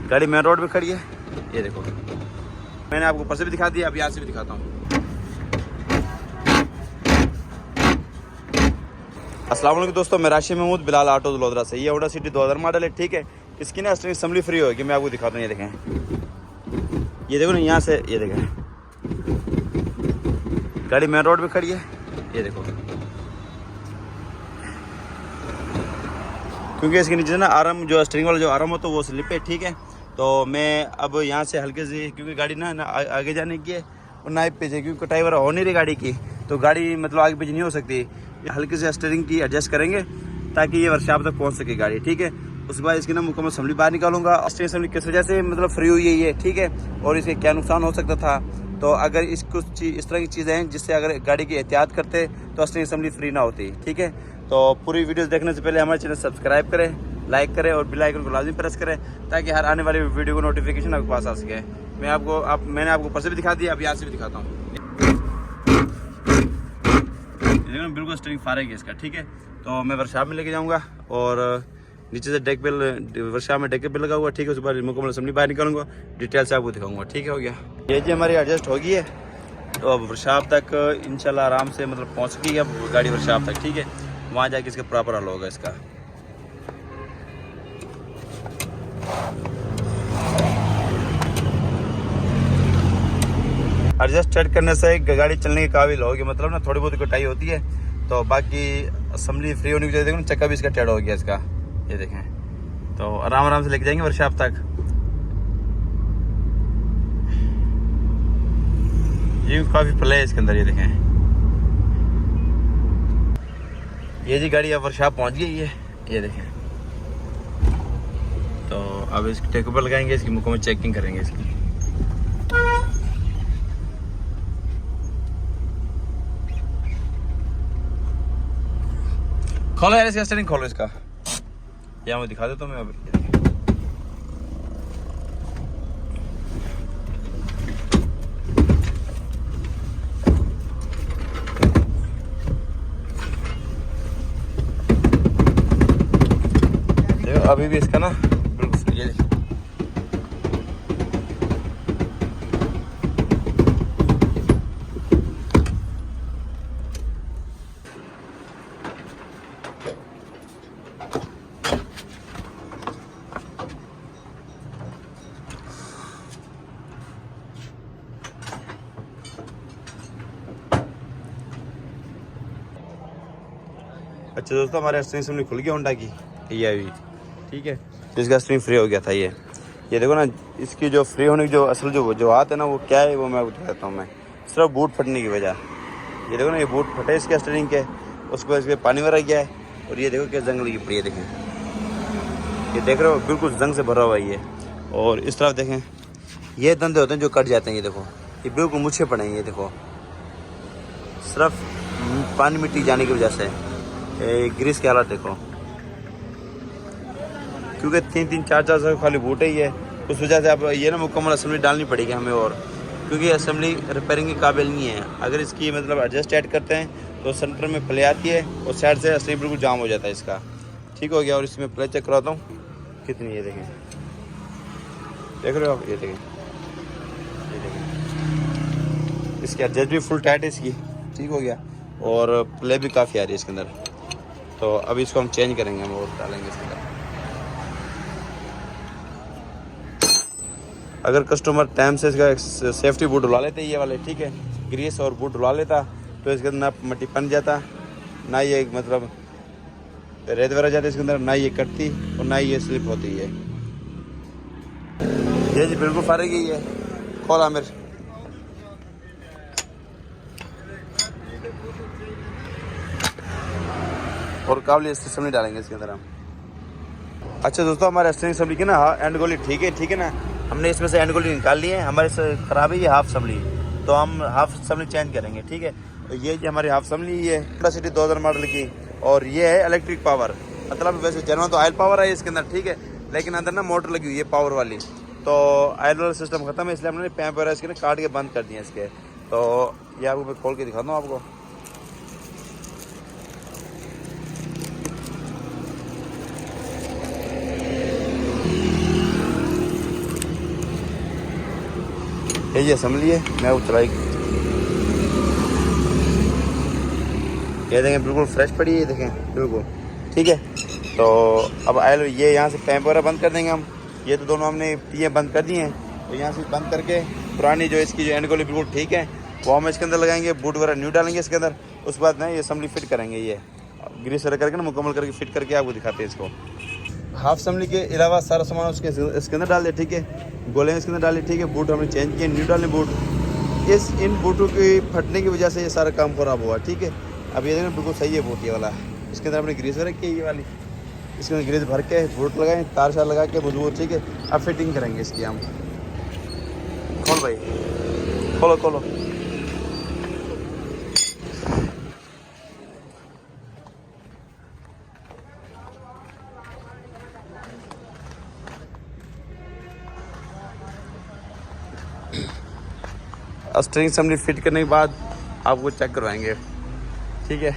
गाड़ी main road पे खड़ी है, ये देखो। मैंने आपको ऊपर से भी दिखा दिया, अब यहाँ से भी दिखाता हूँ। अस्सलाम वालेकुम दोस्तों, मैं राशिद महमूद बिलाल ऑटो वडोदरा से। ये होंडा सिटी 2000 मॉडल है, ठीक है। इसकी ना स्टीयरिंग असेंबली फ्री होगी, मैं आपको दिखाता हूँ। ये देखें, ये देखो ना, यहाँ से ये देखें, गाड़ी मेन रोड पे खड़ी है, ये देखो। क्योंकि इसके नीचे ना आराम जो स्टीयरिंग वाला जो आराम हो तो वो स्लिप है, ठीक है। तो मैं अब यहाँ से हल्के से, क्योंकि गाड़ी ना आगे जाने की है और ना ही पीछे, क्योंकि कटाई वगैरह हो नहीं रही गाड़ी की, तो गाड़ी मतलब आगे पीछे नहीं हो सकती। हल्के से स्टीयरिंग की एडजस्ट करेंगे ताकि ये वर्कशॉप तक पहुँच सके गाड़ी, ठीक है। उसके बाद इसकी ना मुकम्मल असेंबली बाहर निकालूंगा। स्टीयरिंग असेंबली किस वजह से मतलब फ्री हुई है ये, ठीक है, और इसके क्या नुकसान हो सकता था। तो अगर इस कुछ इस तरह की चीज़ें हैं जिससे अगर गाड़ी की एहतियात करते तो स्टीयरिंग असेंबली फ्री ना होती, ठीक है। तो पूरी वीडियोस देखने से पहले हमारे चैनल सब्सक्राइब करें, लाइक करें और बेल आइकन को लाजमी प्रेस करें ताकि हर आने वाली वीडियो को नोटिफिकेशन आपके पास आ सके। मैंने आपको ऊपर से भी दिखा दिया, अब यहाँ से भी दिखाता हूँ। बिल्कुल स्टीयरिंग फारेग है इसका, ठीक है। तो मैं वर्कशॉप में लेके जाऊँगा और नीचे से डेक बेल वर्कशॉप में डेक बेल लगा हुआ, ठीक है। उसके बाद मुकम्मल असेंबली बाहर निकालूंगा, डिटेल से आपको दिखाऊंगा, ठीक है। हो गया ये जी, हमारी एडजस्ट हो गई है। तो अब वर्कशॉप तक इंशाल्लाह आराम से मतलब पहुँच सकेगी अब गाड़ी वर्कशॉप तक, ठीक है। वहाँ जाके इसका प्रॉपर हल होगा इसका। एडजस्ट सेट करने से गाड़ी चलने के काबिल होगी, मतलब ना थोड़ी बहुत कटाई होती है। तो बाकी असेंबली फ्री होने की वजह से देखो ना, चक्का भी इसका टेढ़ा हो गया इसका, ये देखें। तो आराम आराम से लेके जाएंगे वर्कशॉप तक। ये काफ़ी प्ले है इसके अंदर, ये देखें। ये जी गाड़ी अब वर्कशॉप पहुंच गई है, ये देखें। तो अब इसकी टेक ऊपर लगाएंगे, इसकी मुकम्मल चेकिंग करेंगे इसकी। खोलो यार इसका स्टीयरिंग, खोलो इसका, या मैं दिखा देता हूँ मैं अब। देखो अभी भी इसका ना बिल्कुल ये देखो। अच्छा दोस्तों, हमारे स्टीयरिंग असेंबली खुल गई होंडा की, ये अभी, ठीक है। तो इसका स्टीयरिंग फ्री हो गया था ये देखो ना। इसकी जो फ्री होने की जो असल जो बात है ना, वो क्या है वो मैं बता देता हूँ। मैं सिर्फ बूट फटने की वजह, ये देखो ना, ये बूट फटे इसके स्टीयरिंग के, उसके बाद इसके पानी भरा गया है। और ये देखो क्या जंग लगी पड़ी है, देखें, ये देख रहे हो बिल्कुल जंग से भरा हुआ है ये। और इस तरफ देखें, ये दंदे होते हैं जो कट जाते हैं, ये देखो, ये बिल्कुल मुझे पड़े हैं, ये देखो, सिर्फ पानी मिट्टी जाने की वजह से। ग्रीस के हालात देखो, क्योंकि 3-3 4-4 सौ खाली बूट ही है, उस वजह से अब ये ना मुकम्मल असेंबली डालनी पड़ेगी हमें। और क्योंकि असेंबली रिपेयरिंग के काबिल नहीं है, अगर इसकी मतलब एडजस्ट ऐड करते हैं तो सेंटर में प्ले आती है और साइड से असेंबली बिल्कुल जाम हो जाता है इसका, ठीक हो गया। और इसमें प्ले चेक कराता हूँ कितनी, ये देखें, देख रहे हो आप, ये देखें, इसकी एडजस्ट भी फुल टाइट है इसकी, ठीक हो गया। और प्ले भी काफ़ी आ रही है इसके अंदर। तो अभी इसको हम चेंज करेंगे, हम और डालेंगे इसके अंदर। अगर कस्टमर टाइम से इसका सेफ्टी बूट डुला लेते ये वाले, ठीक है, ग्रीस और बूट डुला लेता तो इसके अंदर ना मट्टी पन जाता, ना ये मतलब रेत वगैरह जाती इसके अंदर, ना ये कटती और ना ये स्लिप होती है। ये जी बिल्कुल फारेग ही है, खोला मेरे। और काबली असेंबली डालेंगे इसके अंदर हम। अच्छा दोस्तों, हमारे स्टीयरिंग असेंबली की ना एंड गोली ठीक है ना, हमने इसमें से एंड गोली निकाल ली है। हमारे से खराब है ये हाफ असेंबली, तो हम हाफ असेंबली चेंज करेंगे, ठीक है। तो ये जी हमारी हाफ असेंबली है होंडा सिटी 2000 मॉडल की, और ये है इलेक्ट्रिक पावर। मतलब वैसे जनरल तो ऑयल पावर है इसके अंदर, ठीक है, लेकिन अंदर ना मोटर लगी हुई है पावर वाली। तो ऑयल वाला सिस्टम खत्म है, इसलिए हमने पैप वगैरह इसके ना काट के बंद कर दिए इसके। तो ये आपको मैं खोल के दिखाता हूँ आपको। ये असेंबली है, मैं वो चलाई, ये देखें बिल्कुल फ्रेश पड़ी है, देखें बिल्कुल ठीक है। तो अब आयल ये यहाँ से पैंप वगैरह बंद कर देंगे हम, ये तो दोनों हमने ये बंद कर दिए हैं। तो यहाँ से बंद करके पुरानी जो इसकी जो एंड गोली बिल्कुल ठीक है वो हम इसके अंदर लगाएंगे, बूट वगैरह न्यू डालेंगे इसके अंदर। उसके बाद ना ये असेंबली फिट करेंगे, ये ग्रीस वगैरह करके ना मुकम्मल करके फिट करके आपको दिखाते हैं इसको। हाफ असेंबली के अलावा सारा सामान इसके अंदर डाल दे, ठीक है। गोले इसके अंदर डाले, ठीक है। बूट हमने चेंज किए, न्यू डाले बूट। इन बूटों की फटने की वजह से ये सारा काम ख़राब हुआ, ठीक है। अब ये देखना बिल्कुल सही है बूट ये वाला। इसके अंदर हमने ग्रीस वगैरह की ये वाली, इसके अंदर ग्रीस भर के बूट लगाए, तार शार लगा के मजबूत, ठीक है। अब फिटिंग करेंगे इसकी हम। खोल भाई, खोलो खोलो। स्ट्रिंग असेंबली फिट करने के बाद आपको चेक करवाएंगे, ठीक है।